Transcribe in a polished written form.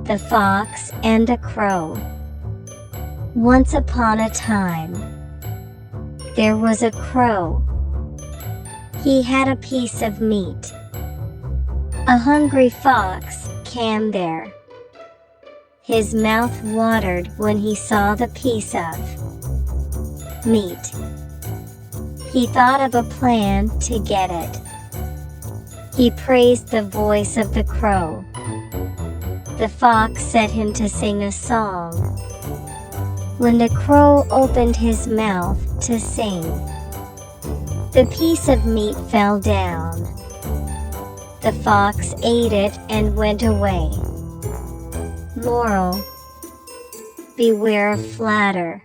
The Fox and the Crow. Once upon a time, there was a crow. He had a piece of meat. A hungry fox came there. His mouth watered when he saw the piece of meat. He thought of a plan to get it. He praised the voice of the crow. The fox set him to sing a song. When the crow opened his mouth to sing, the piece of meat fell down. The fox ate it and went away. Moral: beware of flatter.